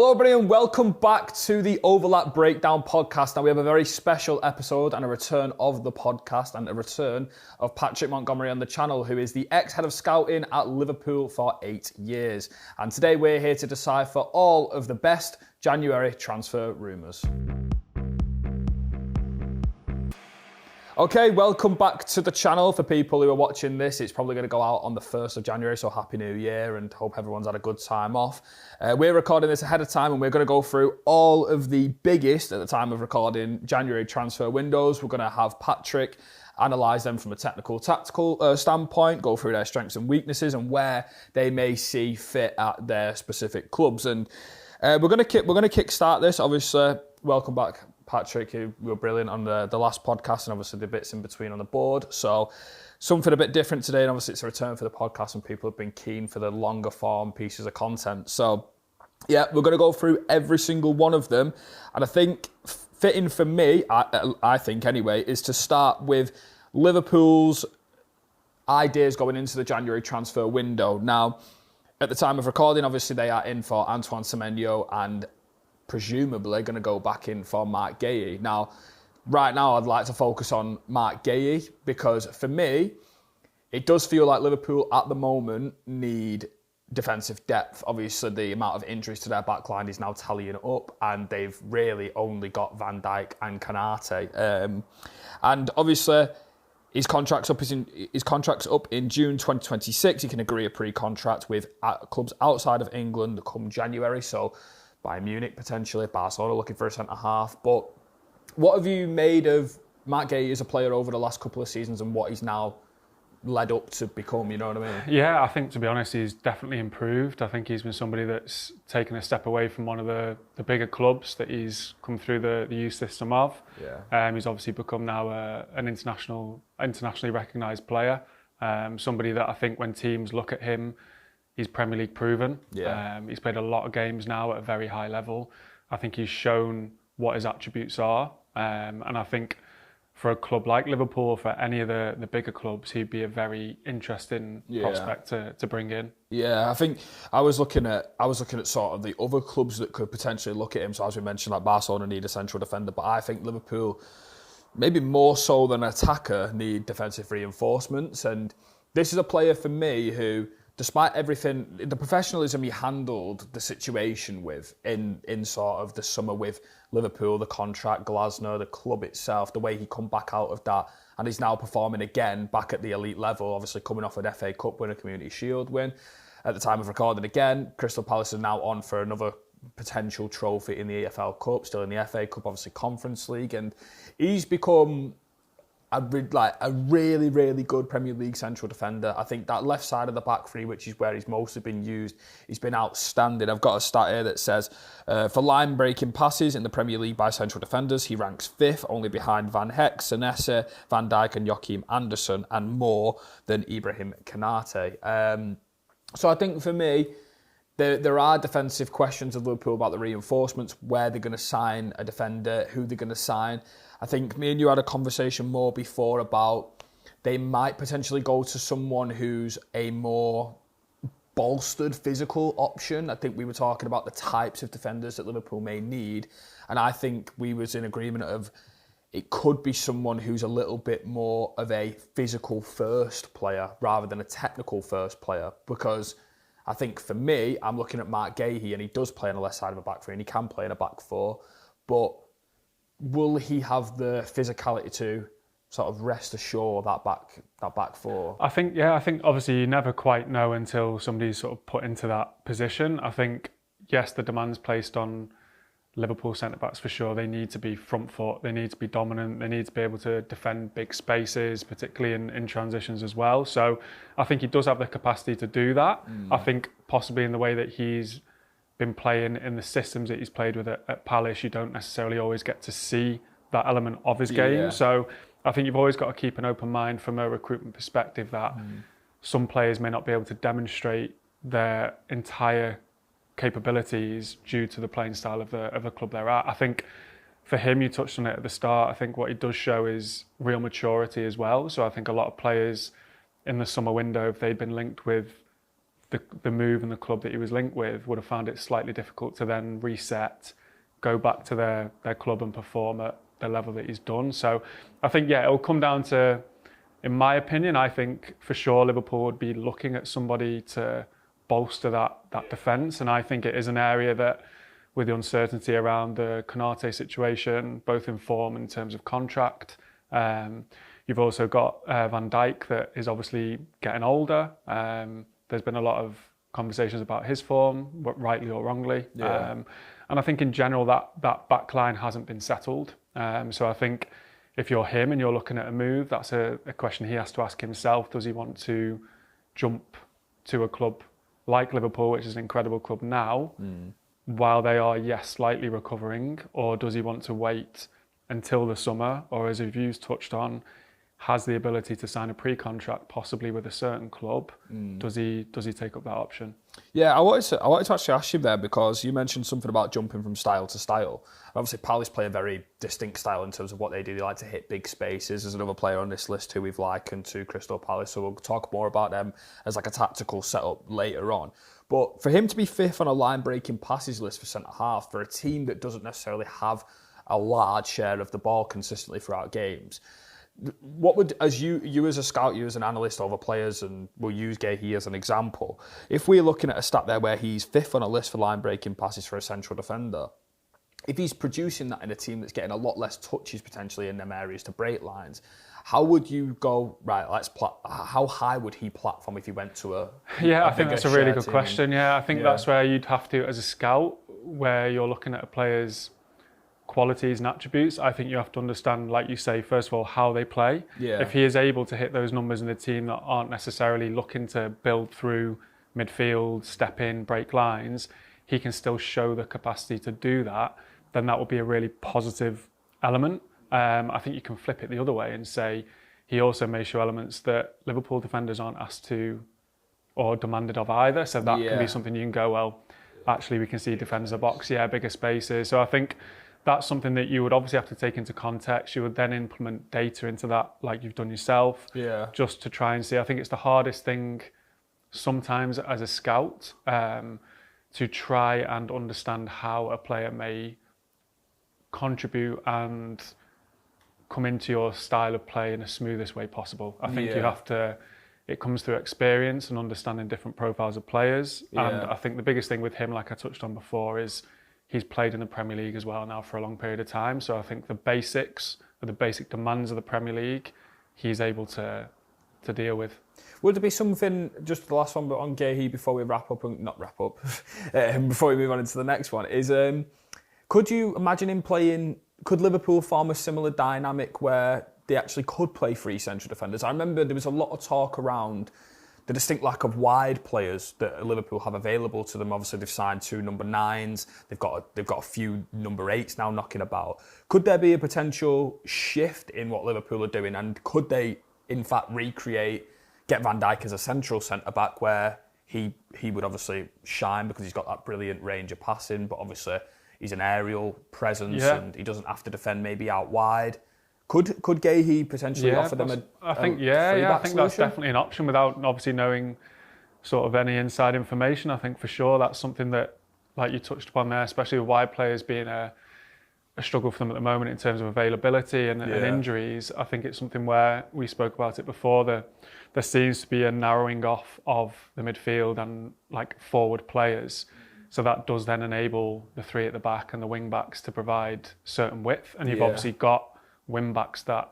Hello everybody and welcome back to the Overlap Breakdown podcast. Now we have a very special episode and a return of the podcast and a return of Patrick Montgomery on the channel, who is the ex-head of scouting at Liverpool for 8 years. And today we're here to decipher all of the best January transfer rumours. Okay, welcome back to the channel. For people who are watching this, it's probably going to go out on the 1st of January, so Happy New Year and hope everyone's had a good time off. We're recording this ahead of time and we're going to go through all of the biggest, at the time of recording, January transfer windows. We're going to have Patrick analyse them from a technical, tactical standpoint, go through their strengths and weaknesses and where they may see fit at their specific clubs. And we're going to kick-start this. Obviously, welcome back, Patrick. You were brilliant on the last podcast and obviously the bits in between on the board. So something a bit different today, and obviously it's a return for the podcast and people have been keen for the longer form pieces of content. So yeah, we're going to go through every single one of them. And I think fitting for me, I think anyway, is to start with Liverpool's ideas going into the January transfer window. Now, at the time of recording, obviously they are in for Antoine Semenyo and presumably going to go back in for Marc Guéhi. Now, right now, I'd like to focus on Marc Guéhi because for me, it does feel like Liverpool at the moment need defensive depth. Obviously, the amount of injuries to their backline is now tallying up, and they've really only got Van Dijk and Konate. And obviously, his contract's up in June 2026. He can agree a pre-contract with clubs outside of England come January. So Bayern Munich potentially, Barcelona looking for a centre-half. But what have you made of Marc Guéhi as a player over the last couple of seasons and what he's now led up to become, you know what I mean? Yeah, I think, to be honest, he's definitely improved. I think he's been somebody that's taken a step away from one of the bigger clubs that he's come through the youth system of. Yeah. He's obviously become now an internationally recognised player. Somebody that I think when teams look at him, he's Premier League proven. Yeah. He's played a lot of games now at a very high level. I think he's shown what his attributes are. And I think for a club like Liverpool, for any of the bigger clubs, he'd be a very interesting prospect to bring in. Yeah, I think I was looking at sort of the other clubs that could potentially look at him. So as we mentioned, like Barcelona need a central defender, but I think Liverpool, maybe more so than an attacker, need defensive reinforcements. And this is a player for me who, despite everything, the professionalism he handled the situation with in sort of the summer with Liverpool, the contract, Glasgow, the club itself, the way he come back out of that, and he's now performing again back at the elite level, obviously coming off an FA Cup win, a Community Shield win. At the time of recording again, Crystal Palace are now on for another potential trophy in the EFL Cup, still in the FA Cup, obviously Conference League, and he's become a really, really good Premier League central defender. I think that left side of the back three, which is where he's mostly been used, he's been outstanding. I've got a stat here that says, for line-breaking passes in the Premier League by central defenders, he ranks 5th, only behind Van Heck, Senesi, Van Dijk and Joachim Andersen, and more than Ibrahim Konate. So I think for me, there are defensive questions of Liverpool about the reinforcements, where they're going to sign a defender, who they're going to sign. I think me and you had a conversation more before about they might potentially go to someone who's a more bolstered physical option. I think we were talking about the types of defenders that Liverpool may need. And I think we was in agreement of it could be someone who's a little bit more of a physical first player rather than a technical first player. Because I think for me, I'm looking at Marc Guéhi and he does play on the left side of a back three and he can play in a back four. But will he have the physicality to sort of rest assured that back four? I think obviously you never quite know until somebody's sort of put into that position. I think, yes, the demands placed on Liverpool centre-backs for sure. They need to be front foot, they need to be dominant, they need to be able to defend big spaces, particularly in transitions as well. So I think he does have the capacity to do that. I think possibly in the way that he's been playing in the systems that he's played with at Palace, you don't necessarily always get to see that element of his game. Yeah. So I think you've always got to keep an open mind from a recruitment perspective that some players may not be able to demonstrate their entire capabilities due to the playing style of the club they're at. I think for him, you touched on it at the start, I think what he does show is real maturity as well. So I think a lot of players in the summer window, if they'd been linked with the move and the club that he was linked with would have found it slightly difficult to then reset, go back to their club and perform at the level that he's done. So I think, it'll come down to, in my opinion, I think for sure Liverpool would be looking at somebody to bolster that defence. And I think it is an area that, with the uncertainty around the Konate situation, both in form and in terms of contract, you've also got Van Dijk that is obviously getting older. There's been a lot of conversations about his form, rightly or wrongly. Yeah. And I think in general that back line hasn't been settled. So I think if you're him and you're looking at a move, that's a question he has to ask himself. Does he want to jump to a club like Liverpool, which is an incredible club now, while they are, slightly recovering? Or does he want to wait until the summer, or as you've touched on, has the ability to sign a pre-contract, possibly with a certain club? Does he take up that option? Yeah, I wanted to actually ask you there, because you mentioned something about jumping from style to style. Obviously, Palace play a very distinct style in terms of what they do. They like to hit big spaces. There's another player on this list who we've likened to Crystal Palace, so we'll talk more about them as like a tactical setup later on. But for him to be fifth on a line-breaking passes list for centre-half, for a team that doesn't necessarily have a large share of the ball consistently throughout games, what would, as you as a scout, you as an analyst over players, and we'll use Guéhi as an example, if we're looking at a stat there where he's fifth on a list for line-breaking passes for a central defender, if he's producing that in a team that's getting a lot less touches potentially in them areas to break lines, how would you go, right, how high would he platform if he went to a I think that's a really good question. I think that's where you'd have to, as a scout, where you're looking at a player's qualities and attributes, I think you have to understand, like you say, first of all, how they play. If he is able to hit those numbers in a team that aren't necessarily looking to build through midfield, step in, break lines, he can still show the capacity to do that, then that will be a really positive element. I think you can flip it the other way and say he also may show elements that Liverpool defenders aren't asked to or demanded of either. So that can be something you can go, well, actually we can see defenders the box, bigger spaces. So I think that's something that you would obviously have to take into context. You would then implement data into that, like you've done yourself, just to try and see. I think it's the hardest thing sometimes as a scout, to try and understand how a player may contribute and come into your style of play in the smoothest way possible. I think you have to, it comes through experience and understanding different profiles of players. And I think the biggest thing with him, like I touched on before, is he's played in the Premier League as well now for a long period of time. So I think the basics, or the basic demands of the Premier League, he's able to deal with. Would there be something, just the last one, but on Guéhi before we before we move on into the next one, is could you imagine him playing, could Liverpool form a similar dynamic where they actually could play three central defenders? I remember there was a lot of talk around the distinct lack of wide players that Liverpool have available to them. Obviously, they've signed 2 number 9s. They've got a few number 8s now knocking about. Could there be a potential shift in what Liverpool are doing? And could they, in fact, get Van Dijk as a central centre-back where he would obviously shine because he's got that brilliant range of passing, but obviously he's an aerial presence and he doesn't have to defend maybe out wide. Could Guéhi potentially offer them I think that's definitely an option without obviously knowing sort of any inside information. I think for sure that's something that, like you touched upon there, especially with wide players being a struggle for them at the moment in terms of availability and injuries. I think it's something where we spoke about it before. There seems to be a narrowing off of the midfield and like forward players. So that does then enable the 3 at the back and the wing backs to provide certain width. And you've obviously got wing backs that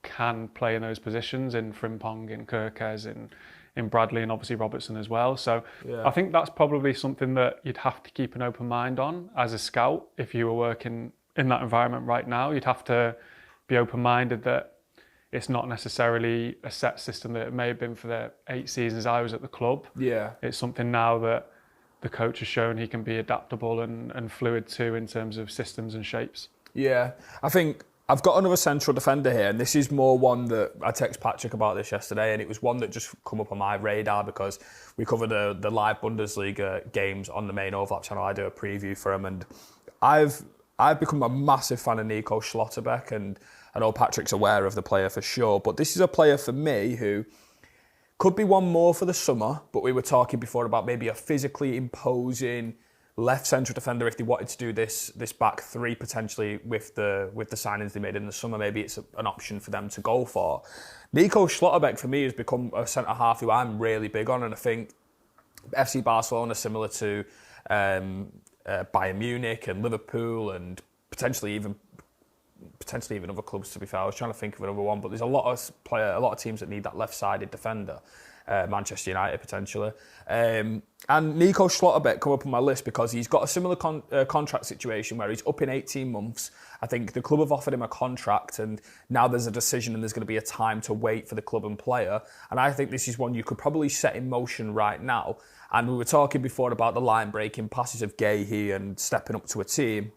can play in those positions in Frimpong, in Kirkes, in Bradley, and obviously Robertson as well. So I think that's probably something that you'd have to keep an open mind on as a scout. If you were working in that environment right now, you'd have to be open-minded that it's not necessarily a set system that it may have been for the 8 seasons I was at the club. It's something now that the coach has shown he can be adaptable and fluid too in terms of systems and shapes. I think I've got another central defender here, and this is more one that I texted Patrick about this yesterday, and it was one that just come up on my radar because we cover the live Bundesliga games on the main overlap channel. I do a preview for them, and I've become a massive fan of Nico Schlotterbeck, and I know Patrick's aware of the player for sure, but this is a player for me who Could be one more for the summer, but we were talking before about maybe a physically imposing left central defender if they wanted to do this back three potentially with the signings they made in the summer. Maybe it's an option for them to go for. Nico Schlotterbeck for me has become a centre half who I'm really big on, and I think FC Barcelona, similar to Bayern Munich and Liverpool and potentially even other clubs, to be fair. I was trying to think of another one, but there's a lot of teams that need that left-sided defender. Manchester United potentially. And Nico Schlotterbeck come up on my list because he's got a similar contract situation where he's up in 18 months. I think the club have offered him a contract, and now there's a decision and there's going to be a time to wait for the club and player. And I think this is one you could probably set in motion right now. And we were talking before about the line-breaking passes of Guéhi and stepping up to a team.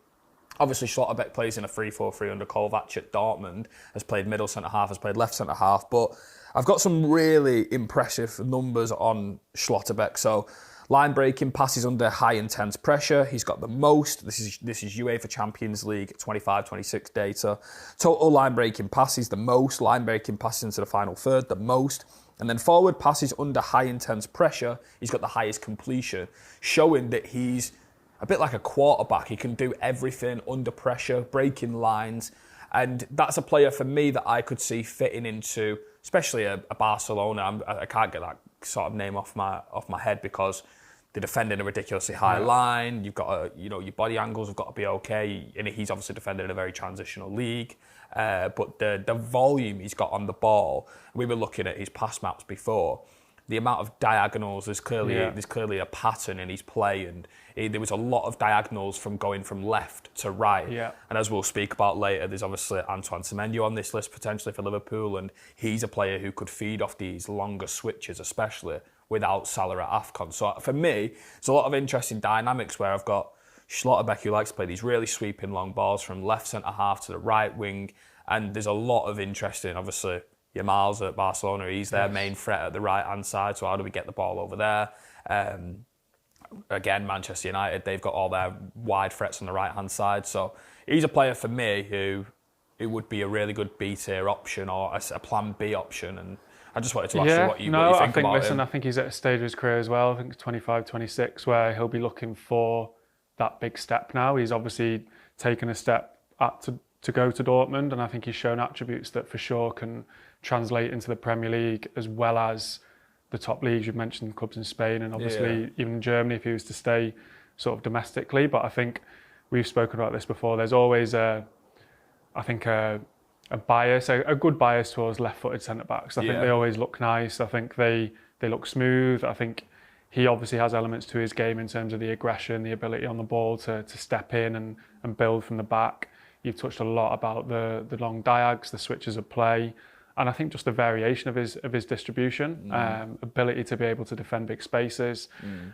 Obviously, Schlotterbeck plays in a 3-4-3 under Kovac at Dortmund, has played middle centre-half, has played left centre-half, but I've got some really impressive numbers on Schlotterbeck. So, line-breaking passes under high-intense pressure, he's got the most. This is UEFA Champions League 25-26 data. Total line-breaking passes, the most. Line-breaking passes into the final third, the most. And then forward passes under high-intense pressure, he's got the highest completion, showing that he's a bit like a quarterback. He can do everything under pressure, breaking lines. And that's a player for me that I could see fitting into, especially a Barcelona. I can't get that sort of name off my head because they're defending a ridiculously high line. You've got your body angles have got to be okay. And he's obviously defended in a very transitional league. But the volume he's got on the ball, we were looking at his pass maps before. The amount of diagonals, there's clearly a pattern in his play, and there was a lot of diagonals from going from left to right. Yeah. And as we'll speak about later, there's obviously Antoine Semenyo on this list potentially for Liverpool, and he's a player who could feed off these longer switches, especially without Salah at AFCON. So for me, there's a lot of interesting dynamics where I've got Schlotterbeck who likes to play these really sweeping long balls from left centre-half to the right wing, and there's a lot of interest in, obviously, Yamal's at Barcelona, he's their main threat at the right-hand side, so how do we get the ball over there? Again, Manchester United, they've got all their wide threats on the right-hand side, so he's a player for me who it would be a really good B-tier option or a plan B option, and I just wanted to ask you what you think about him. I think he's at a stage of his career as well, I think it's 25, 26, where he'll be looking for that big step now. He's obviously taken a step to go to Dortmund, and I think he's shown attributes that for sure can translate into the Premier League as well as the top leagues. You've mentioned clubs in Spain and obviously even in Germany if he was to stay sort of domestically. But I think we've spoken about this before. There's always a bias, a good bias towards left-footed centre-backs. I think they always look nice. I think they look smooth. I think he obviously has elements to his game in terms of the aggression, the ability on the ball to step in and build from the back. You've touched a lot about the long diags, the switches of play. And I think just the variation of his distribution, ability to be able to defend big spaces.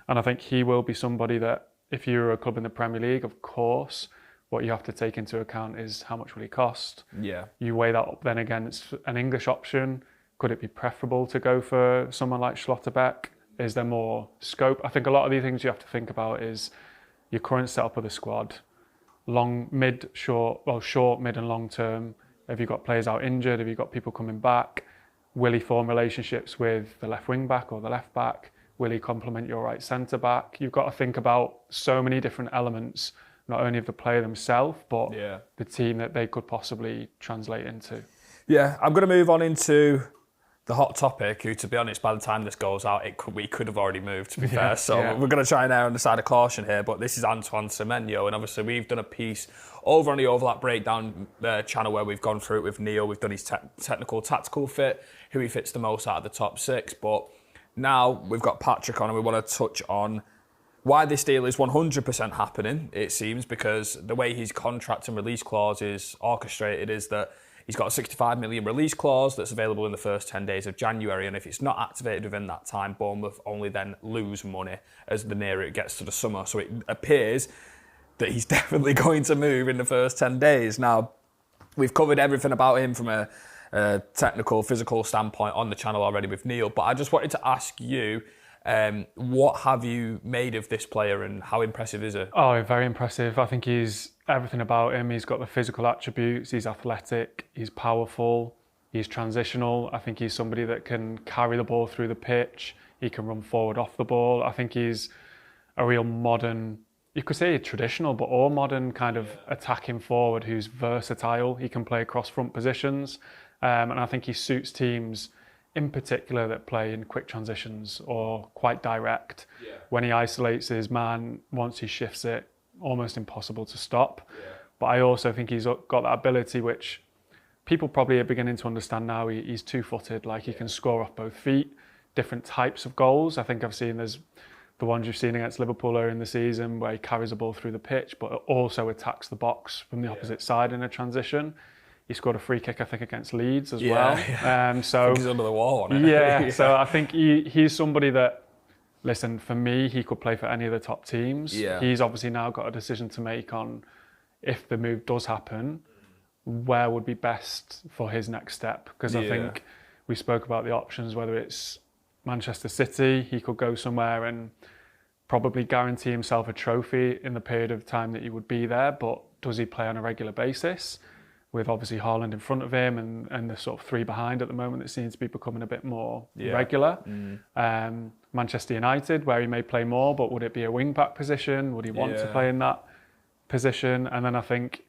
And I think he will be somebody that, if you're a club in the Premier League, of course, what you have to take into account is how much will he cost. Yeah. You weigh that up then against an English option. Could it be preferable to go for someone like Schlotterbeck? Is there more scope? I think a lot of the things you have to think about is your current setup of the squad, short, mid and long term. Have you got players out injured? Have you got people coming back? Will he form relationships with the left wing back or the left back? Will he complement your right centre back? You've got to think about so many different elements, not only of the player themselves, but the team that they could possibly translate into. Yeah, I'm going to move on into the hot topic, who, to be honest, by the time this goes out, we could have already moved, to be fair. So we're going to try and err on the side of caution here. But this is Antoine Semenyo, and obviously we've done a piece over on the Overlap Breakdown channel where we've gone through it with Neil. We've done his technical, tactical fit, who he fits the most out of the top six. But now we've got Patrick on, and we want to touch on why this deal is 100% happening, it seems, because the way his contract and release clause is orchestrated is that he's got a 65 million release clause that's available in the first 10 days of January, and if it's not activated within that time, Bournemouth only then lose money as the nearer it gets to the summer. So it appears that he's definitely going to move in the first 10 days. Now, we've covered everything about him from a technical, physical standpoint on the channel already with Neil, but I just wanted to ask you, what have you made of this player and how impressive is he? Oh, very impressive. I think he's everything about him. He's got the physical attributes. He's athletic. He's powerful. He's transitional. I think he's somebody that can carry the ball through the pitch. He can run forward off the ball. I think he's a real modern, you could say traditional, but all modern kind of attacking forward who's versatile. He can play across front positions. And I think he suits teams in particular that play in quick transitions or quite direct. Yeah. When he isolates his man, once he shifts it, almost impossible to stop. Yeah. But I also think he's got that ability which people probably are beginning to understand now. He's two-footed, like he can score off both feet, different types of goals. I think I've seen there's the ones you've seen against Liverpool earlier in the season where he carries the ball through the pitch, but also attacks the box from the opposite side in a transition. He scored a free kick, I think, against Leeds as well. Yeah. So I think he's under the wall on it. Yeah, so I think he's somebody that, listen, for me, he could play for any of the top teams. Yeah. He's obviously now got a decision to make on if the move does happen, where would be best for his next step. Because I think we spoke about the options, whether it's Manchester City, he could go somewhere and probably guarantee himself a trophy in the period of time that he would be there, but does he play on a regular basis? With obviously Haaland in front of him and the sort of three behind at the moment that seems to be becoming a bit more regular. Manchester United, where he may play more, but would it be a wing-back position? Would he want to play in that position? And then I think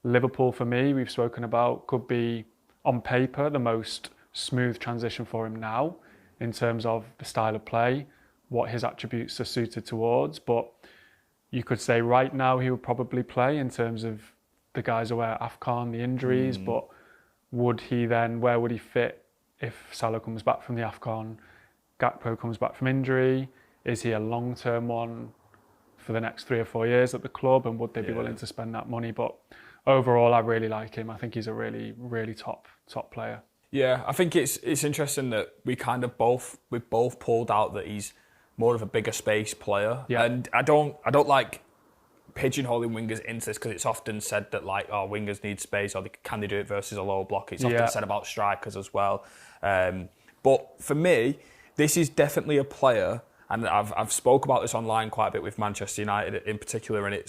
Liverpool, for me, we've spoken about, could be, on paper, the most smooth transition for him now in terms of the style of play, what his attributes are suited towards. But you could say right now he would probably play in terms of the guys aware AFCON, the injuries, but would he then, where would he fit if Salah comes back from the AFCON, Gakpo comes back from injury? Is he a long-term one for the next 3 or 4 years at the club, and would they be willing to spend that money? But overall, I really like him. I think he's a really, really top player. Yeah, I think it's interesting that we both pulled out that he's more of a bigger space player, and I don't like pigeonholing wingers into this, because it's often said that wingers need space, or can they do it versus a low block. It's often said about strikers as well. But for me, this is definitely a player, and I've spoke about this online quite a bit with Manchester United in particular, and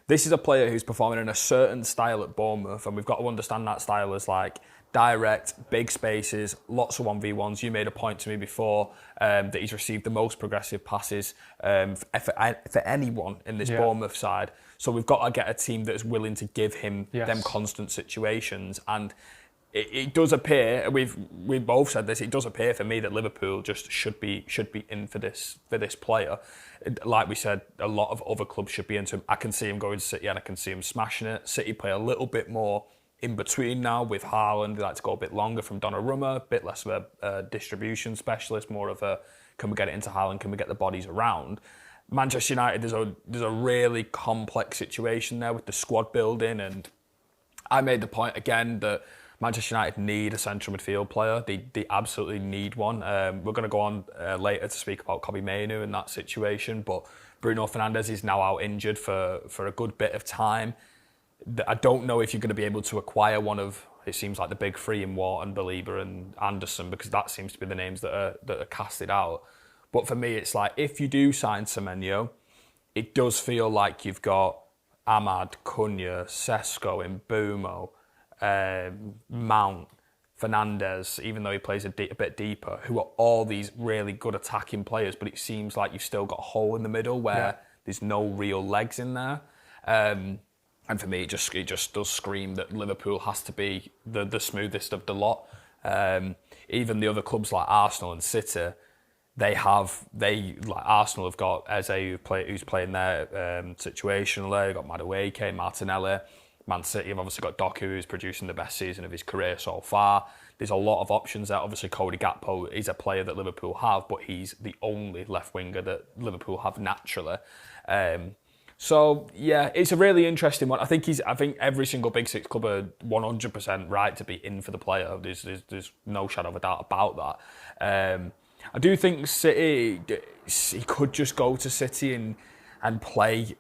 this is a player who's performing in a certain style at Bournemouth, and we've got to understand that style as direct, big spaces, lots of 1v1s. You made a point to me before that he's received the most progressive passes for anyone in this Bournemouth side. So we've got to get a team that is willing to give him them constant situations. And it does appear, we've both said this, it does appear for me that Liverpool just should be in for this player. Like we said, a lot of other clubs should be into him. I can see him going to City, and I can see him smashing it. City play a little bit more in between now with Haaland. They like to go a bit longer from Donnarumma, a bit less of a distribution specialist, more of a, can we get it into Haaland, can we get the bodies around? Manchester United, there's a really complex situation there with the squad building, and I made the point again that Manchester United need a central midfield player. They absolutely need one. We're going to go on later to speak about Kobbie Mainoo in that situation, but Bruno Fernandes is now out injured for a good bit of time. I don't know if you're going to be able to acquire one of, it seems like, the big three in Wharton, Baleba and Anderson, because that seems to be the names that are casted out. But for me, it's like, if you do sign Semenyo, it does feel like you've got Ahmad, Cunha, Sesko, Mbeumo, Mount, Fernandes, even though he plays a bit deeper, who are all these really good attacking players, but it seems like you've still got a hole in the middle where there's no real legs in there. And for me, it just does scream that Liverpool has to be the smoothest of the lot. Even the other clubs like Arsenal and City, Arsenal have got Eze who's playing there situationally. They've got Madueke, Martinelli. Man City have obviously got Doku, who's producing the best season of his career so far. There's a lot of options there. Obviously, Cody Gakpo is a player that Liverpool have, but he's the only left winger that Liverpool have naturally. So yeah, it's a really interesting one. I think every single Big Six club are 100% right to be in for the player. There's no shadow of a doubt about that. I do think City, he could just go to City and play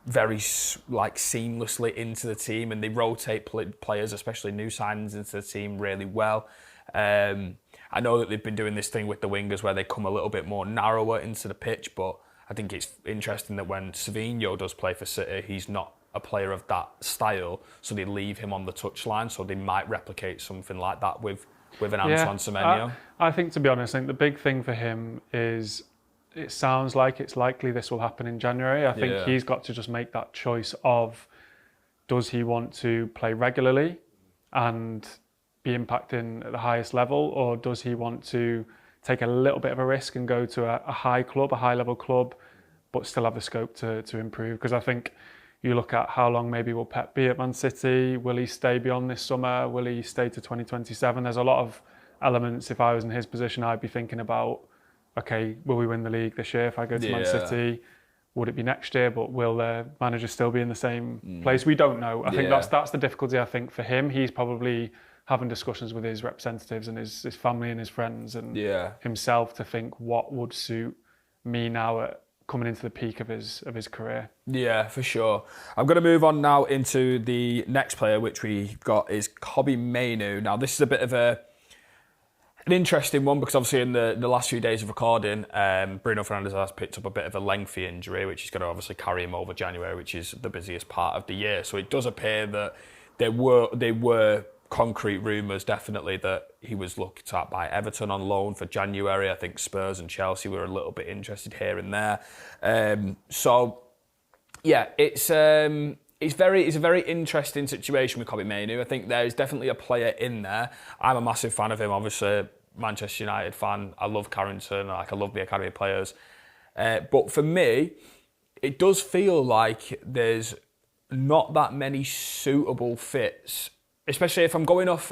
very seamlessly into the team, and they rotate players, especially new signings, into the team really well. I know that they've been doing this thing with the wingers where they come a little bit more narrower into the pitch, but I think it's interesting that when Semenyo does play for City, he's not a player of that style, so they leave him on the touchline, so they might replicate something like that with an Antoine Semenyo. I think, to be honest, I think the big thing for him is it sounds like it's likely this will happen in January. I think he's got to just make that choice of, does he want to play regularly and be impacting at the highest level, or does he want to take a little bit of a risk and go to a high-level club, but still have the scope to improve? Because I think you look at how long maybe will Pep be at Man City, will he stay beyond this summer, will he stay to 2027? There's a lot of elements. If I was in his position, I'd be thinking about, okay, will we win the league this year if I go to Man City? Would it be next year? But will the manager still be in the same place? We don't know. I think that's the difficulty, I think, for him. He's probably having discussions with his representatives and his family and his friends and himself to think what would suit me now at coming into the peak of his career. Yeah, for sure. I'm going to move on now into the next player, which we got is Kobbie Mainoo. Now, this is a bit of an interesting one because obviously in the last few days of recording, Bruno Fernandes has picked up a bit of a lengthy injury, which is going to obviously carry him over January, which is the busiest part of the year. So it does appear that there were concrete rumours, definitely, that he was looked at by Everton on loan for January. I think Spurs and Chelsea were a little bit interested here and there. It's a very interesting situation with Kobbie Mainoo. I think there is definitely a player in there. I'm a massive fan of him, obviously, Manchester United fan. I love Carrington, I love the academy players. But for me, it does feel like there's not that many suitable fits. Especially if I'm going off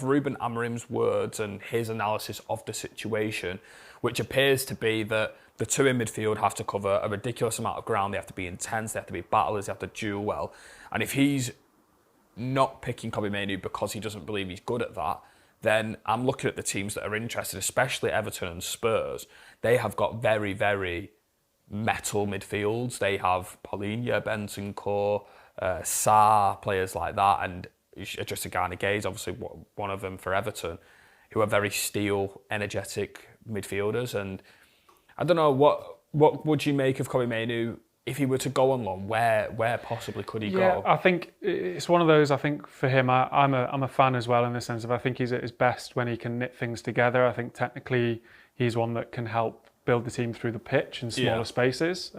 Ruben Amorim's words and his analysis of the situation, which appears to be that the two in midfield have to cover a ridiculous amount of ground. They have to be intense. They have to be battlers. They have to duel well. And if he's not picking Kobbie Mainoo because he doesn't believe he's good at that, then I'm looking at the teams that are interested, especially Everton and Spurs. They have got very, very metal midfields. They have Paulinho, Bentancur, Sarr, players like that, and just a Ghana Gaze, obviously one of them for Everton, who are very steel, energetic midfielders. And I don't know, what would you make of Kobbie Mainoo if he were to go on loan? Where possibly could he go? I think it's one of those. I think for him, I'm a fan as well in the sense of I think he's at his best when he can knit things together. I think technically he's one that can help build the team through the pitch in smaller spaces.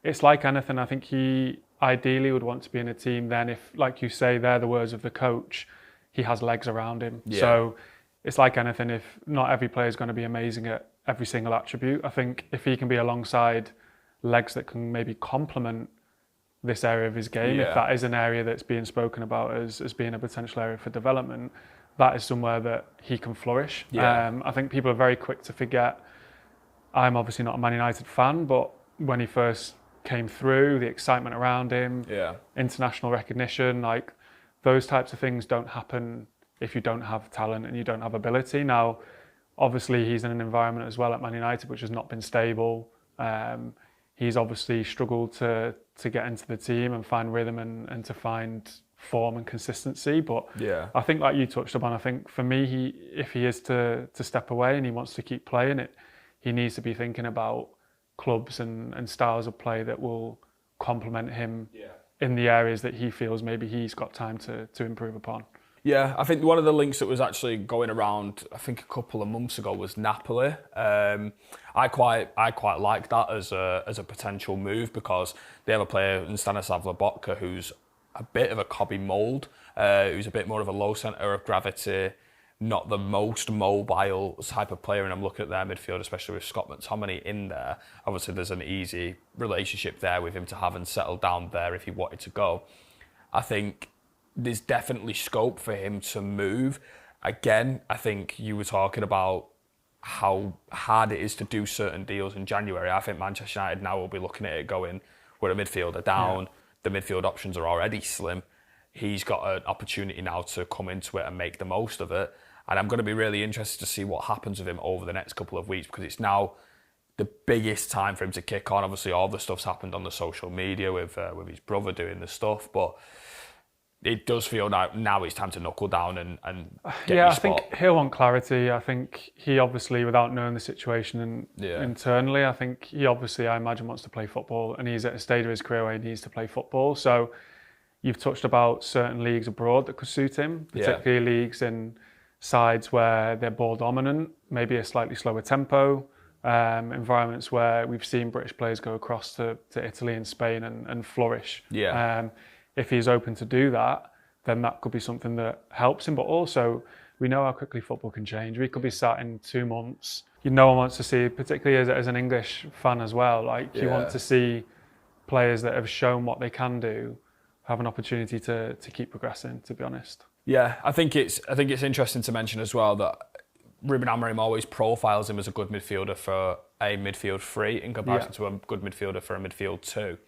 It's like anything. I think he ideally would want to be in a team then if, like you say, they're the words of the coach, he has legs around him. So it's like anything. If not every player is going to be amazing at every single attribute, I think if he can be alongside legs that can maybe complement this area of his game, if that is an area that's being spoken about as being a potential area for development, that is somewhere that he can flourish. I think people are very quick to forget. I'm obviously not a Man United fan, but when he first came through, the excitement around him, international recognition, like those types of things don't happen if you don't have talent and you don't have ability. Now, obviously, he's in an environment as well at Man United which has not been stable. He's obviously struggled to get into the team and find rhythm and to find form and consistency. But I think, like you touched upon, I think for me, if he is to step away and he wants to keep playing it, he needs to be thinking about clubs and styles of play that will complement him in the areas that he feels maybe he's got time to improve upon. Yeah, I think one of the links that was actually going around, I think a couple of months ago, was Napoli. I quite like that as a potential move because they have a player in Stanislav Lobotka who's a bit of a Kobbie mould, who's a bit more of a low centre of gravity, not the most mobile type of player. And I'm looking at their midfield, especially with Scott McTominay in there. Obviously, there's an easy relationship there with him to have and settle down there if he wanted to go. I think there's definitely scope for him to move. Again, I think you were talking about how hard it is to do certain deals in January. I think Manchester United now will be looking at it going, we're a midfielder down, the midfield options are already slim. He's got an opportunity now to come into it and make the most of it. And I'm going to be really interested to see what happens with him over the next couple of weeks because it's now the biggest time for him to kick on. Obviously, all the stuff's happened on the social media with his brother doing the stuff, but it does feel like now it's time to knuckle down and get Yeah, your I spot. think he'll want clarity. I think he obviously, without knowing the situation internally, I think he obviously, I imagine, wants to play football, and he's at a stage of his career where he needs to play football. So you've touched about certain leagues abroad that could suit him, particularly leagues in sides where they're ball dominant, maybe a slightly slower tempo, environments where we've seen British players go across to Italy and Spain and flourish. Yeah. If he's open to do that, then that could be something that helps him. But also, we know how quickly football can change. We could be sat in 2 months. No one wants to see, particularly as an English fan as well, like you want to see players that have shown what they can do have an opportunity to keep progressing, to be honest. Yeah, I think it's interesting to mention as well that Ruben Amorim always profiles him as a good midfielder for a midfield 3 in comparison to a good midfielder for a midfield 2.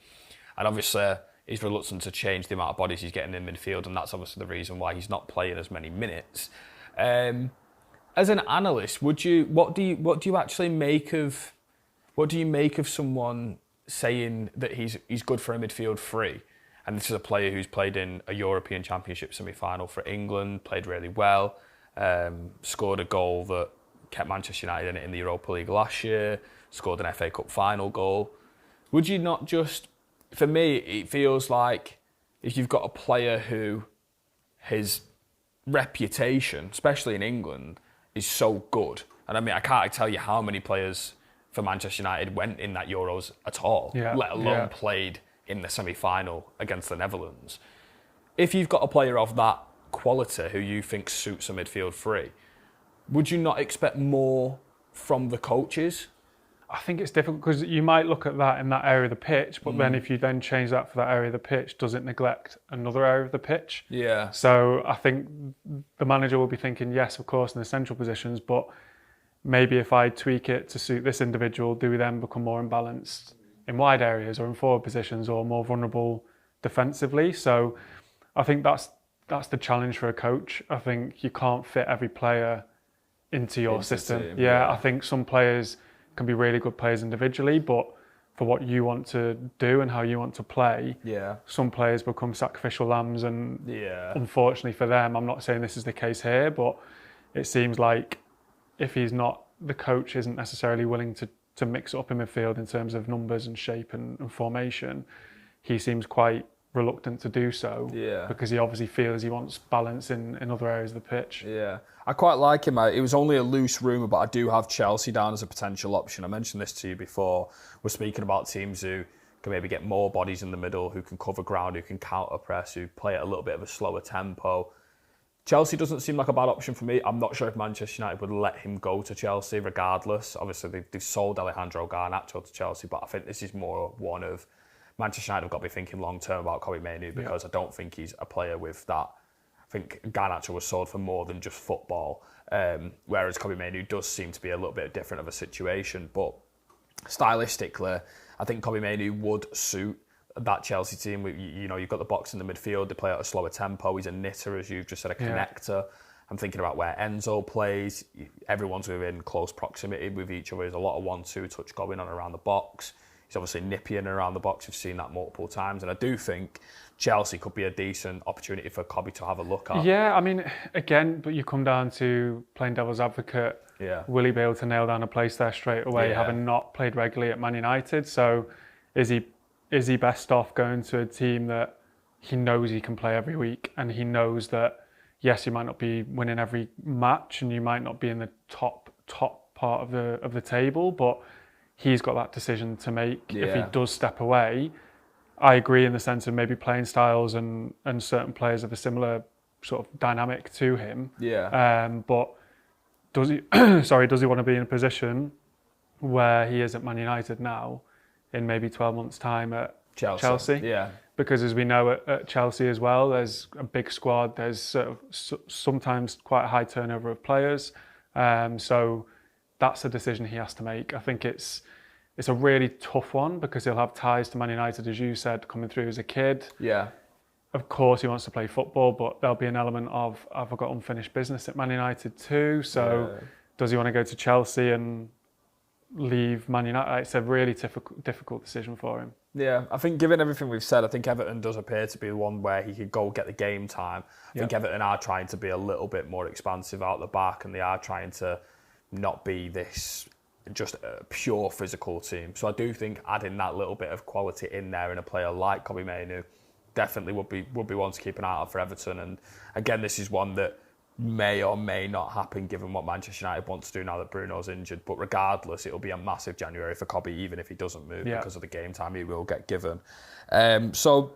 And obviously he's reluctant to change the amount of bodies he's getting in midfield, and that's obviously the reason why he's not playing as many minutes. As an analyst, what do you actually make of someone saying that he's good for a midfield 3? And this is a player who's played in a European Championship semi-final for England, played really well, scored a goal that kept Manchester United in it in the Europa League last year, scored an FA Cup final goal. Would you not just... For me, it feels like if you've got a player who his reputation, especially in England, is so good. And I mean, I can't tell you how many players for Manchester United went in that Euros at all, let alone played in the semi-final against the Netherlands. If you've got a player of that quality who you think suits a midfield 3, would you not expect more from the coaches? I think it's difficult because you might look at that in that area of the pitch, but then if you then change that for that area of the pitch, does it neglect another area of the pitch? Yeah. So I think the manager will be thinking, yes, of course, in the central positions, but maybe if I tweak it to suit this individual, do we then become more imbalanced in wide areas or in forward positions or more vulnerable defensively? So I think that's the challenge for a coach. I think you can't fit every player into your system. I think some players can be really good players individually, but for what you want to do and how you want to play, some players become sacrificial lambs, and unfortunately for them, I'm not saying this is the case here, but it seems like if the coach isn't necessarily willing to mix it up in midfield in terms of numbers and shape and formation, he seems quite reluctant to do so because he obviously feels he wants balance in other areas of the pitch. Yeah, I quite like him. It was only a loose rumour, but I do have Chelsea down as a potential option. I mentioned this to you before. We're speaking about teams who can maybe get more bodies in the middle, who can cover ground, who can counter-press, who play at a little bit of a slower tempo. Chelsea doesn't seem like a bad option for me. I'm not sure if Manchester United would let him go to Chelsea regardless. Obviously, they've sold Alejandro Garnacho to Chelsea, but I think this is more one of Manchester United have got to be thinking long-term about Kobbie Mainoo because I don't think he's a player with that. I think Garnacho was sold for more than just football, whereas Kobbie Mainoo does seem to be a little bit different of a situation. But stylistically, I think Kobbie Mainoo would suit that Chelsea team. You've got the box in the midfield, they play at a slower tempo. He's a knitter, as you've just said, a connector. I'm thinking about where Enzo plays. Everyone's within close proximity with each other. There's a lot of 1-2 touch going on around the box. He's obviously nippy in and around the box. We've seen that multiple times. And I do think Chelsea could be a decent opportunity for Kobbie to have a look at. Yeah, I mean, again, but you come down to playing devil's advocate. Will he be able to nail down a place there straight away, having not played regularly at Man United? So is he best off going to a team that he knows he can play every week, and he knows that, yes, you might not be winning every match and you might not be in the top part of the table, but he's got that decision to make if he does step away. I agree in the sense of maybe playing styles and certain players have a similar sort of dynamic to him. But does he want to be in a position where he is at Man United now in maybe 12 months' time at Chelsea? Yeah. Because as we know at Chelsea as well, there's a big squad. There's sort of sometimes quite a high turnover of players. So that's a decision he has to make. I think it's a really tough one because he'll have ties to Man United, as you said, coming through as a kid. Yeah. Of course, he wants to play football, but there'll be an element of, I've got unfinished business at Man United too. So does he want to go to Chelsea and leave Man United? It's a really difficult decision for him. Yeah, I think given everything we've said, I think Everton does appear to be the one where he could go get the game time. I think Everton are trying to be a little bit more expansive out the back, and they are trying to not be this just a pure physical team. So I do think adding that little bit of quality in there in a player like Kobbie Mainoo definitely would be one to keep an eye out for Everton. And again, this is one that may or may not happen given what Manchester United want to do now that Bruno's injured. But regardless, it'll be a massive January for Kobbie, even if he doesn't move because of the game time he will get given. So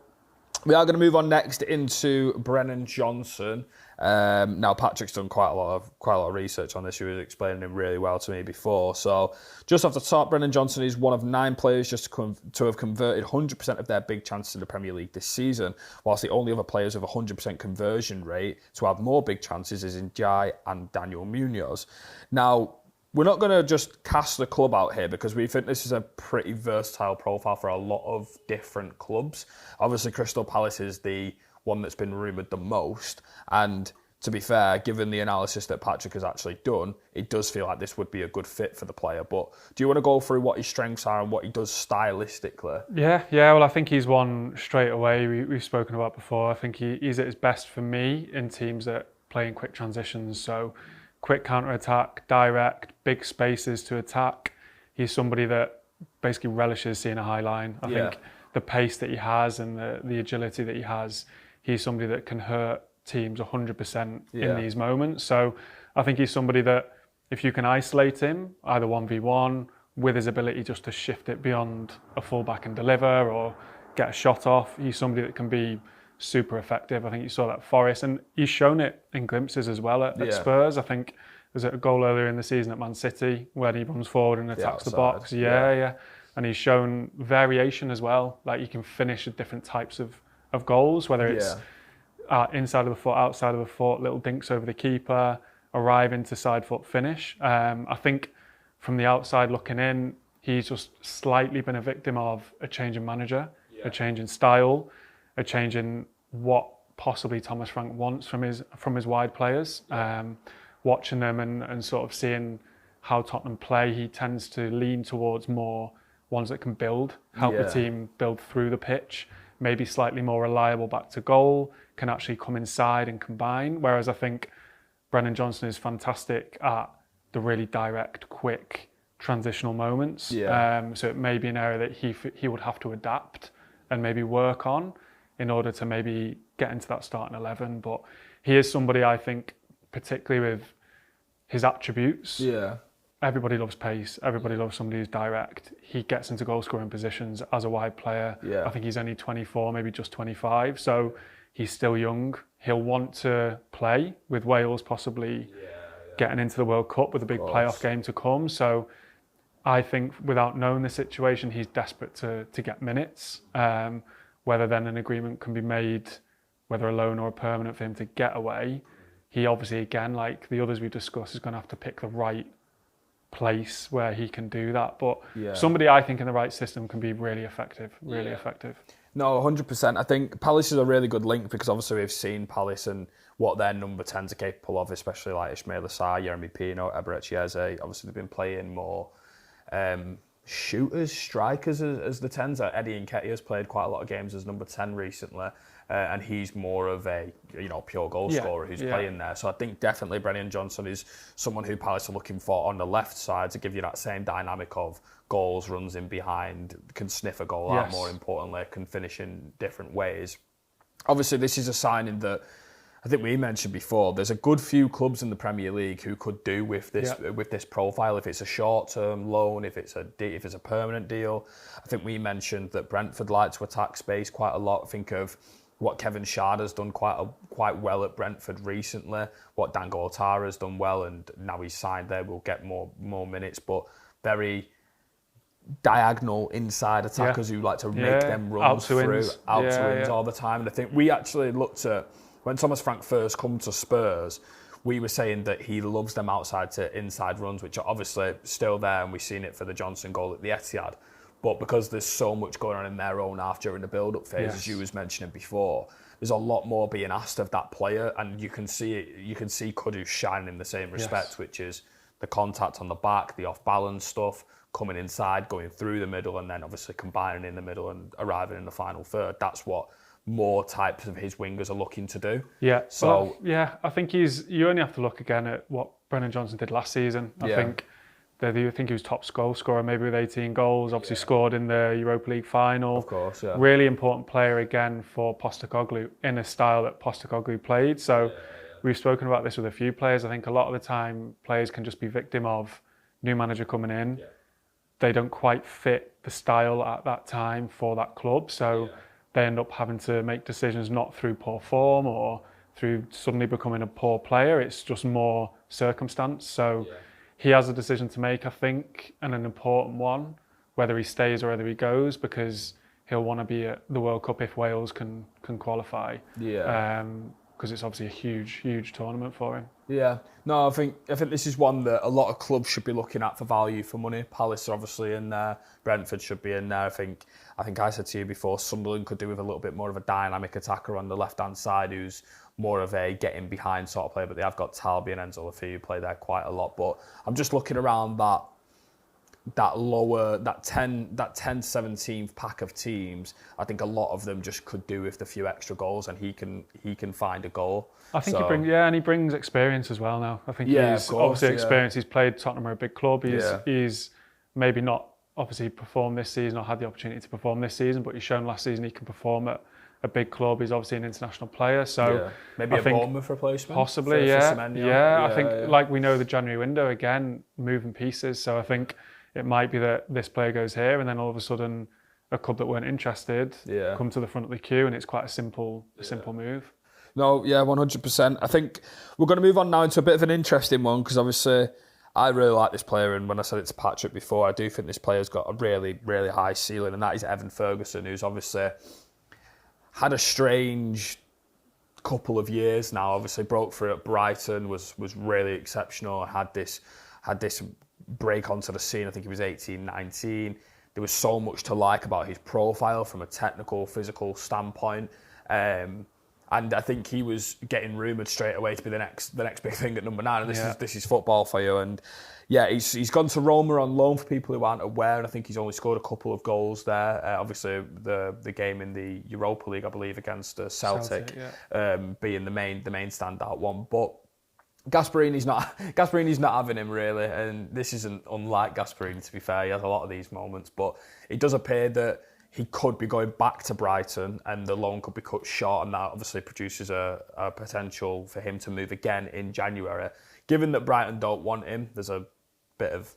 we are going to move on next into Brennan Johnson. Now Patrick's done quite a lot of research on this. He was explaining him really well to me before. So just off the top, Brennan Johnson is one of 9 players just to have converted 100% of their big chances in the Premier League this season, whilst the only other players with a 100% conversion rate to have more big chances is Ndiaye and Daniel Munoz. Now, we're not going to just cast the club out here because we think this is a pretty versatile profile for a lot of different clubs. Obviously, Crystal Palace is the one that's been rumoured the most. And to be fair, given the analysis that Patrick has actually done, it does feel like this would be a good fit for the player. But do you want to go through what his strengths are and what he does stylistically? Yeah. Well, I think he's one straight away. We've spoken about before. I think he's at his best for me in teams that play in quick transitions. So quick counter-attack, direct, big spaces to attack. He's somebody that basically relishes seeing a high line. I think the pace that he has and the agility that he has, he's somebody that can hurt teams 100% in these moments. So I think he's somebody that if you can isolate him, either 1v1, with his ability just to shift it beyond a fullback and deliver or get a shot off, he's somebody that can be super effective. I think you saw that at Forest, and he's shown it in glimpses as well at Spurs. I think there's a goal earlier in the season at Man City where he runs forward and attacks the box. Yeah. And he's shown variation as well. Like, you can finish at different types of goals, whether it's inside of the foot, outside of the foot, little dinks over the keeper, arrive into side foot finish. I think from the outside looking in, he's just slightly been a victim of a change in manager, a change in style, a change in what possibly Thomas Frank wants from his wide players. Watching them and sort of seeing how Tottenham play, he tends to lean towards more ones that can help the team build through the pitch, maybe slightly more reliable back to goal, can actually come inside and combine. Whereas I think Brennan Johnson is fantastic at the really direct, quick, transitional moments. So it may be an area that he would have to adapt and maybe work on in order to maybe get into that starting 11. But he is somebody, I think, particularly with his attributes. Everybody loves pace. Everybody loves somebody who's direct. He gets into goal-scoring positions as a wide player. I think he's only 24, maybe just 25. So he's still young. He'll want to play with Wales, possibly getting into the World Cup with a big playoff game to come. So I think without knowing the situation, he's desperate to get minutes. Whether then an agreement can be made, whether a loan or a permanent for him to get away, he obviously, again, like the others we've discussed, is going to have to pick the right place where he can do that. But somebody I think in the right system can be really effective, effective. No, 100%. I think Palace is a really good link because obviously we've seen Palace and what their number 10s are capable of, especially like Ismail Assar, Yeremy Pino, Eberechi Eze. Obviously they've been playing more shooters, strikers as the 10s. Eddie Nketiah has played quite a lot of games as number 10 recently. And he's more of a pure goal scorer who's playing there. So I think definitely Brennan Johnson is someone who Palace are looking for on the left side to give you that same dynamic of goals, runs in behind, can sniff a goal out, more importantly, can finish in different ways. Obviously, this is a signing that I think we mentioned before. There's a good few clubs in the Premier League who could do with this profile if it's a short-term loan, if it's a permanent deal. I think we mentioned that Brentford like to attack space quite a lot. Think of what Kevin Schade has done quite well at Brentford recently, what Dango Otara has done well, and now he's signed there, we'll get more minutes, but very diagonal inside attackers who like to make them runs through out to ins all the time. And I think we actually looked at, when Thomas Frank first come to Spurs, we were saying that he loves them outside to inside runs, which are obviously still there, and we've seen it for the Johnson goal at the Etihad. But because there's so much going on in their own half during the build-up phase, as you was mentioning before, there's a lot more being asked of that player, and you can see it. You can see Kudus shining in the same respect, which is the contact on the back, the off-balance stuff. coming inside, going through the middle, and then obviously combining in the middle and arriving in the final third. That's what more types of his wingers are looking to do. Yeah. So I think you only have to look again at what Brennan Johnson did last season. I think he was top goal scorer, maybe with 18 goals. Obviously scored in the Europa League final. Of course, yeah. Really important player again for Postecoglou in a style that Postecoglou played. So we've spoken about this with a few players. I think a lot of the time players can just be victim of new manager coming in. Yeah. They don't quite fit the style at that time for that club. So they end up having to make decisions not through poor form or through suddenly becoming a poor player. It's just more circumstance. So he has a decision to make, I think, and an important one, whether he stays or whether he goes, because he'll want to be at the World Cup if Wales can qualify. Yeah. Because it's obviously a huge tournament for him. Yeah. No, I think this is one that a lot of clubs should be looking at for value for money. Palace are obviously in there. Brentford should be in there. I think I said to you before, Sunderland could do with a little bit more of a dynamic attacker on the left-hand side who's more of a getting behind sort of player, but they have got Talby and Enzo Lafayette who play there quite a lot. But I'm just looking around that lower, that 17th pack of teams. I think a lot of them just could do with the few extra goals, and he can find a goal. I think he brings experience as well now. I think he's obviously experienced. He's played Tottenham are a big club. He's maybe not obviously performed this season or had the opportunity to perform this season, but he's shown last season he can perform at a big club. He's obviously an international player, so maybe a Bournemouth replacement, possibly. For Semenyo. I think like we know the January window again, moving pieces. So I think it might be that this player goes here, and then all of a sudden, a club that weren't interested come to the front of the queue, and it's quite a simple move. No, 100%. I think we're going to move on now into a bit of an interesting one, because obviously I really like this player, and when I said it to Patrick before, I do think this player's got a really, really high ceiling, and that is Evan Ferguson, who's obviously had a strange couple of years now. Obviously broke through at Brighton, was really exceptional, had this break onto the scene. I think he was 18, 19. There was so much to like about his profile from a technical, physical standpoint. And I think he was getting rumoured straight away to be the next big thing at number 9. And this is football for you. And he's gone to Roma on loan for people who aren't aware. And I think he's only scored a couple of goals there. Obviously, the game in the Europa League, I believe, against Celtic being the main standout one. But Gasparini's not having him really, and this isn't unlike Gasparini, to be fair. He has a lot of these moments, but it does appear that he could be going back to Brighton and the loan could be cut short, and that obviously produces a potential for him to move again in January. Given that Brighton don't want him, there's a bit of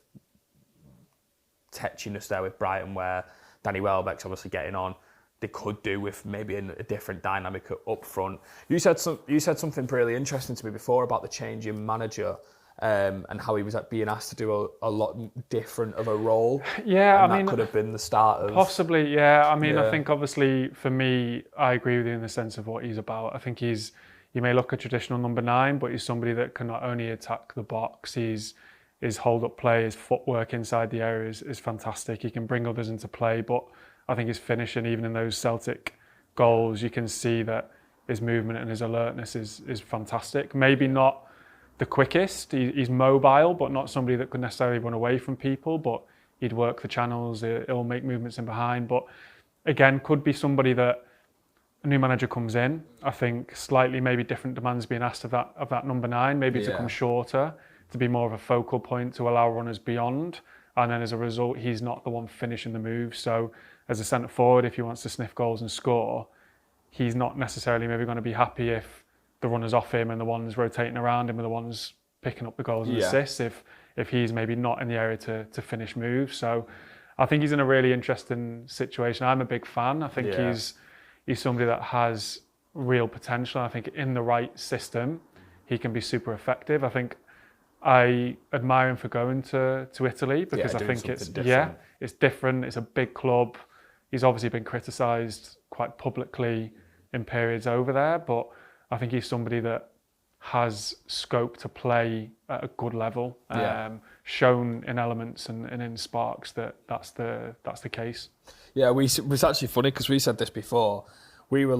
tetchiness there with Brighton where Danny Welbeck's obviously getting on. They could do with maybe a different dynamic up front. You said something really interesting to me before about the change in manager and how he was being asked to do a lot different of a role. Yeah, that could have been the start of... Possibly, yeah. I think obviously for me, I agree with you in the sense of what he's about. I think you may look a traditional number 9, but he's somebody that can not only attack the box, his hold-up play, his footwork inside the area is fantastic. He can bring others into play, but I think his finishing, even in those Celtic goals, you can see that his movement and his alertness is fantastic. Maybe not the quickest. He's mobile, but not somebody that could necessarily run away from people, but he'd work the channels, he'll make movements in behind. But again, could be somebody that a new manager comes in. I think slightly maybe different demands being asked of that number 9, maybe to come shorter, to be more of a focal point, to allow runners beyond. And then as a result, he's not the one finishing the move. So as a centre forward, if he wants to sniff goals and score, he's not necessarily maybe going to be happy if the runners off him and the ones rotating around him are the ones picking up the goals and assists, if he's maybe not in the area to finish moves. So I think he's in a really interesting situation. I'm a big fan. I think he's somebody that has real potential. I think in the right system, he can be super effective. I think I admire him for going to Italy because I think it's different. It's different. It's a big club. He's obviously been criticised quite publicly in periods over there, but I think he's somebody that has scope to play at a good level. Shown in elements and in sparks that's the case. Yeah, it was actually funny because we said this before. We were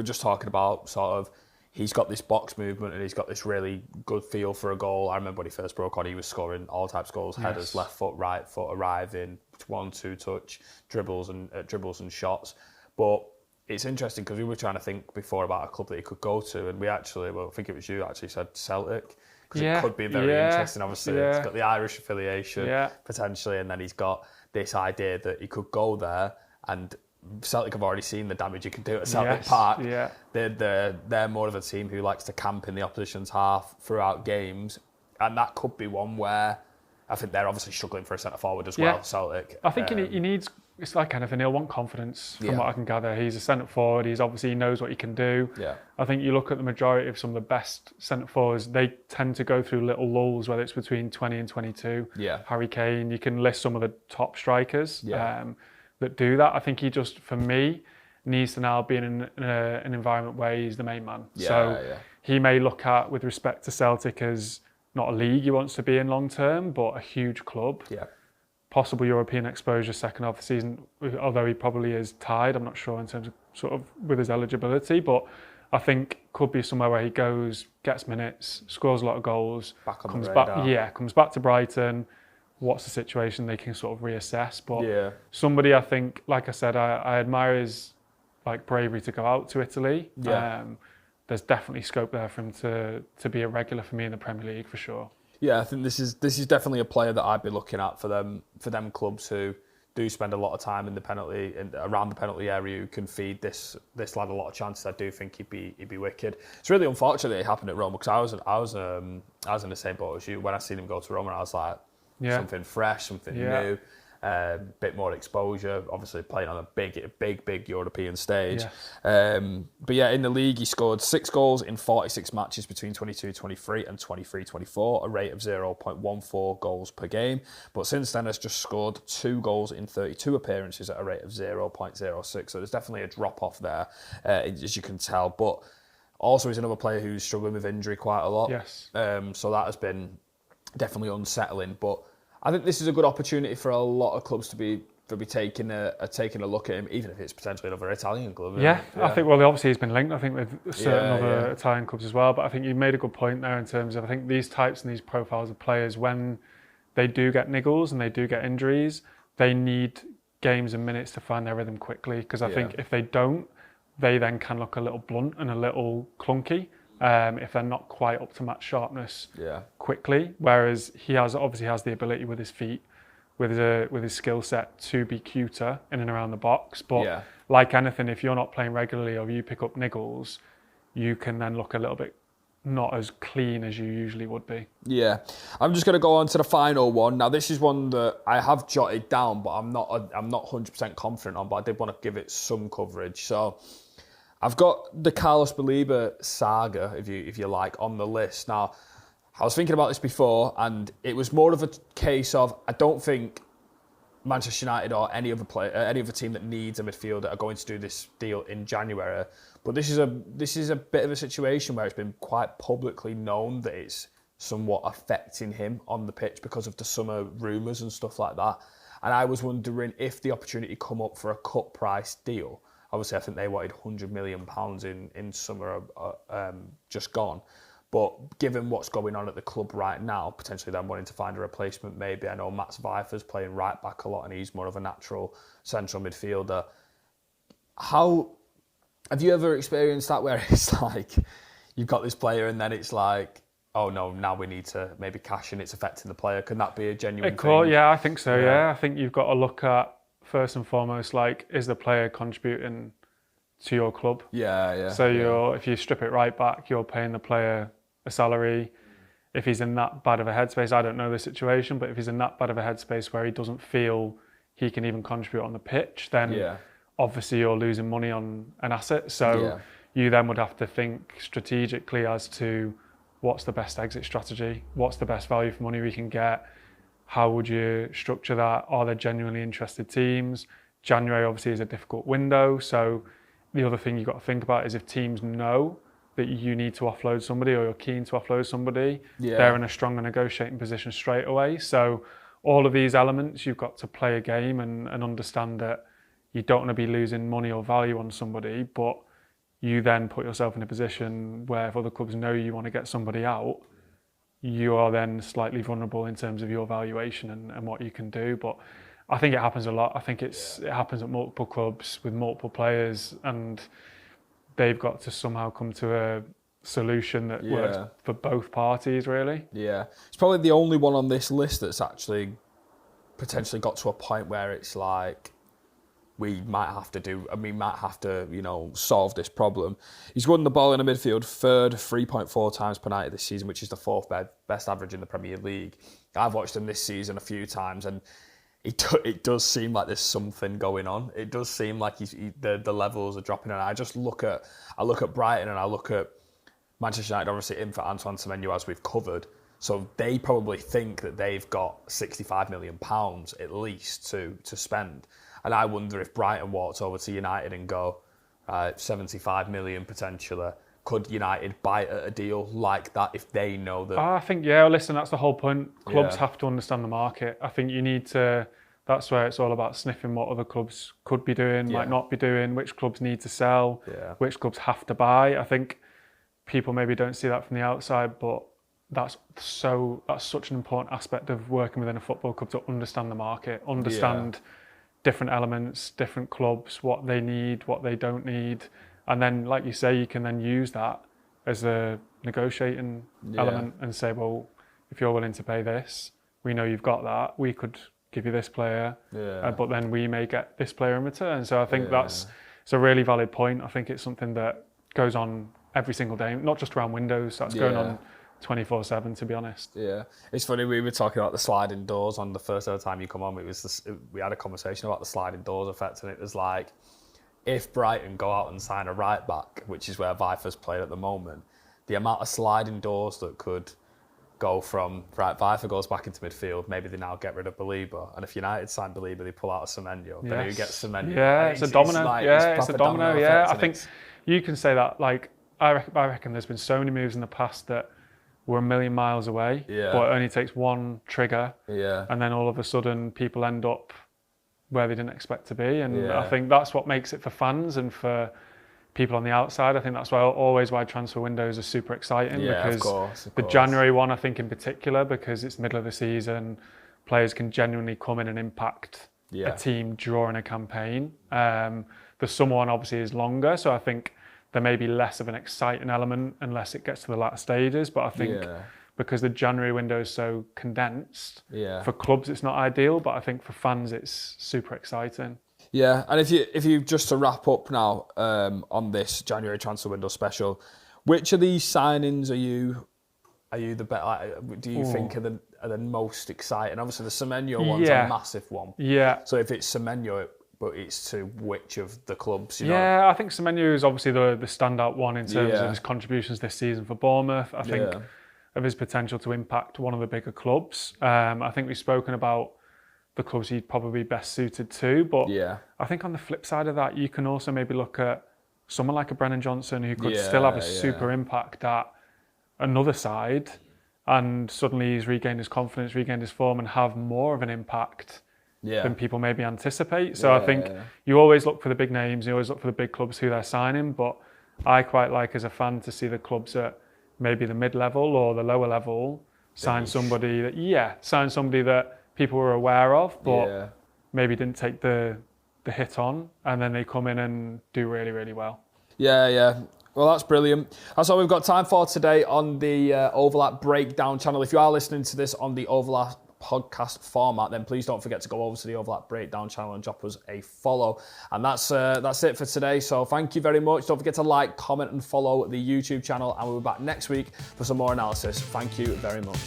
just talking about sort of he's got this box movement and he's got this really good feel for a goal. I remember when he first broke on, he was scoring all types of goals, headers, left foot, right foot, arriving, 1-2 touch, dribbles and shots. But it's interesting because we were trying to think before about a club that he could go to, and we actually, well, I think it was you actually said Celtic, because it could be very interesting. Obviously, it's got the Irish affiliation potentially, and then he's got this idea that he could go there, and Celtic have already seen the damage you can do at Celtic Park. Yeah. They're more of a team who likes to camp in the opposition's half throughout games, and that could be one where I think they're obviously struggling for a centre forward as well. Celtic. I think he needs. It's like anything. He'll want confidence from what I can gather. He's a centre forward. He knows what he can do. Yeah. I think you look at the majority of some of the best centre forwards. They tend to go through little lulls, whether it's between 20 and 22. Yeah. Harry Kane. You can list some of the top strikers that do that. I think he just, for me, needs to now be in an environment where he's the main man. He may look at, with respect to Celtic, as not a league he wants to be in long term, but a huge club. Yeah. Possible European exposure second half of the season, although he probably is tied. I'm not sure in terms of sort of with his eligibility, but I think could be somewhere where he goes, gets minutes, scores a lot of goals, comes back to Brighton. What's the situation? They can sort of reassess. But somebody, I think, like I said, I admire his bravery to go out to Italy. Yeah. There's definitely scope there for him to be a regular for me in the Premier League for sure. Yeah, I think this is definitely a player that I'd be looking at for them clubs who do spend a lot of time in the penalty around the penalty area, who can feed this lad a lot of chances. I do think he'd be wicked. It's really unfortunate that it happened at Roma, because I was in the same boat as you. When I seen him go to Roma, I was like, something fresh, something new. Bit more exposure, obviously playing on a big European stage. Yes. But yeah, in the league he scored 6 goals in 46 matches between 22-23 and 23-24, a rate of 0.14 goals per game. But since then has just scored 2 goals in 32 appearances at a rate of 0.06. So there's definitely a drop off there, as you can tell. But also he's another player who's struggling with injury quite a lot. Yes. So that has been definitely unsettling. But I think this is a good opportunity for a lot of clubs to be taking a look at him, even if it's potentially another Italian club. Yeah. I think, well, obviously he's been linked, I think, with certain other Italian clubs as well. But I think you made a good point there in terms of, I think these types and these profiles of players, when they do get niggles and they do get injuries, they need games and minutes to find their rhythm quickly. Because I think if they don't, they then can look a little blunt and a little clunky. If they're not quite up to match sharpness quickly. Whereas he obviously has the ability with his feet, with his skill set, to be cuter in and around the box. But like anything, if you're not playing regularly or you pick up niggles, you can then look a little bit not as clean as you usually would be. Yeah. I'm just going to go on to the final one. Now, this is one that I have jotted down, but I'm not 100% confident on, but I did want to give it some coverage. So I've got the Carlos Baleba saga, if you like, on the list. Now, I was thinking about this before, and it was more of a case of, I don't think Manchester United or any other team that needs a midfielder are going to do this deal in January. But this is a bit of a situation where it's been quite publicly known that it's somewhat affecting him on the pitch because of the summer rumours and stuff like that. And I was wondering if the opportunity come up for a cut price deal. Obviously, I think they wanted £100 million in summer just gone. But given what's going on at the club right now, potentially them wanting to find a replacement, maybe. I know Mats Vijver's playing right back a lot and he's more of a natural central midfielder. How have you ever experienced that, where it's like you've got this player and then it's like, oh no, now we need to maybe cash in, it's affecting the player? Can that be a genuine thing? Yeah, I think so, yeah. I think you've got to look at, first and foremost, like, is the player contributing to your club? So if you strip it right back, you're paying the player a salary. If he's in that bad of a headspace, I don't know the situation, but if he's in that bad of a headspace where he doesn't feel he can even contribute on the pitch, then obviously you're losing money on an asset. So you then would have to think strategically as to what's the best exit strategy, what's the best value for money we can get. How would you structure that? Are there genuinely interested teams? January obviously is a difficult window. So the other thing you've got to think about is if teams know that you need to offload somebody or you're keen to offload somebody, they're in a stronger negotiating position straight away. So all of these elements, you've got to play a game and understand that you don't want to be losing money or value on somebody, but you then put yourself in a position where if other clubs know you want to get somebody out, you are then slightly vulnerable in terms of your valuation and what you can do. But I think it happens a lot. I think it happens at multiple clubs with multiple players, and they've got to somehow come to a solution that works for both parties, really. Yeah. It's probably the only one on this list that's actually potentially got to a point where it's like, we might have to, you know, solve this problem. He's won the ball in the midfield third, 3.4 times per night this season, which is the fourth best average in the Premier League. I've watched him this season a few times, and it does seem like there's something going on. It does seem like the levels are dropping. And I look at Brighton, and I look at Manchester United, obviously in for Antoine Semenyo, as we've covered. So they probably think that they've got £65 million at least to spend. And I wonder if Brighton walked over to United and go, 75 million potentially. Could United bite at a deal like that if they know that? I think, listen, that's the whole point. Clubs have to understand the market. I think you need to, that's where it's all about sniffing what other clubs could be doing, might not be doing, which clubs need to sell, which clubs have to buy. I think people maybe don't see that from the outside, but that's such an important aspect of working within a football club, to understand the market, understand different elements, different clubs, what they need, what they don't need. And then, like you say, you can then use that as a negotiating element and say, well, if you're willing to pay this, we know you've got that, we could give you this player, but then we may get this player in return. So I think it's a really valid point. I think it's something that goes on every single day, not just around windows, that's going on 24/7, to be honest. Yeah, it's funny, we were talking about the sliding doors on the first ever time you come on. We had a conversation about the sliding doors effect, and it was like, if Brighton go out and sign a right back, which is where Vifer's played at the moment, the amount of sliding doors that could go from, right, Vifer goes back into midfield, maybe they now get rid of Baleba, and if United sign Baleba, they pull out a Semenyo, then who gets Semenyo? Yeah, it's a domino. It's a domino. Yeah, I think you can say that. Like, I reckon there's been so many moves in the past that we're a million miles away, but it only takes one trigger, and then all of a sudden people end up where they didn't expect to be. And I think that's what makes it for fans and for people on the outside. I think that's why transfer windows are super exciting, because of course. The January one, I think in particular, because it's middle of the season, players can genuinely come in and impact a team during a campaign. The summer one obviously is longer, so I think there may be less of an exciting element unless it gets to the latter stages. But I think because the January window is so condensed, for clubs it's not ideal, but I think for fans it's super exciting. Yeah, and if you just to wrap up now on this January transfer window special, which of these signings are you the better? Do you think are the most exciting? Obviously, the Semenyo one's a massive one. Yeah. So if it's Semenyo, but it's to which of the clubs? You know? I think Semenyo is obviously the standout one in terms of his contributions this season for Bournemouth. I think of his potential to impact one of the bigger clubs. I think we've spoken about the clubs he'd probably be best suited to, but I think on the flip side of that, you can also maybe look at someone like a Brennan Johnson who could still have a super impact at another side, and suddenly he's regained his confidence, regained his form, and have more of an impact than people maybe anticipate. So I think you always look for the big names, you always look for the big clubs who they're signing, but I quite like as a fan to see the clubs at maybe the mid-level or the lower level sign somebody that people were aware of, but maybe didn't take the hit on, and then they come in and do really, really well. Well, that's brilliant. That's all we've got time for today on the Overlap Breakdown channel. If you are listening to this on the Overlap podcast format, then please don't forget to go over to the Overlap Breakdown channel and drop us a follow. And that's it for today. So thank you very much. Don't forget to like, comment and follow the YouTube channel, and we'll be back next week for some more analysis. Thank you very much.